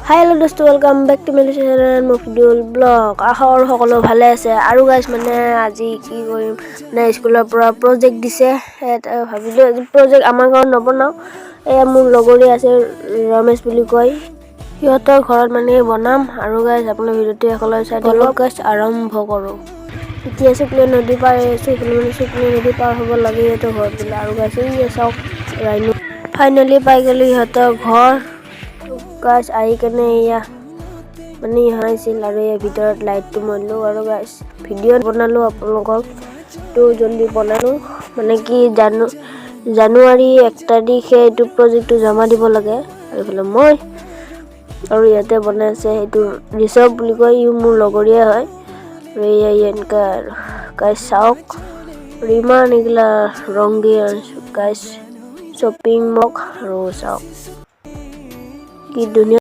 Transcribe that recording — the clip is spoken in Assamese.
Hello dosto, welcome back to my channel Mofidul Blog. আশাকৰো সকলো ভালে আছে আৰু গাইস মানে আজি কি কৰিম না স্কুলৰ পৰা প্ৰজেক্ট দিছে ভাবিলো প্ৰজেক্ট আমাৰ ঘৰত নবনাও মোৰ লগৰী আছে ৰমেশ বুলি কয় সিহঁতৰ ঘৰত মানে বনাম আৰু গাইস আপোনাৰ ভিডিওটো একলৈ চাই দিয়ক গাইস আৰম্ভ কৰো এতিয়া শুক্ল নদী পাৰ শুক্ল নদী পাৰ হ'ব লাগে এটা ঘৰ দিলে আৰু গাইস এই চাওক ৰাইনো ফাইনালি পাই গলি সিহঁতৰ ঘৰ गाइस आई कने या माने हाइसिल আৰু এই ভিতৰত লাইটটো মৰলো আৰু গাইস ভিডিও বনালো আপোনালোকক তো জলদি বনালো মানে কি জানুৱাৰী 1 তাৰিখে এইটো প্ৰজেক্টটো জমা দিব লাগে আৰু ফলে মই আৰু ইয়াতে বনাইছে এইটো ৰিসব বুলি কয় ই মোৰ লগৰীয়া হয় ৰেয়ানকা গাইস চাওক ৰিমা নিগলা ৰংগী গাইস শপিং মক আৰু চাওক की दुनिया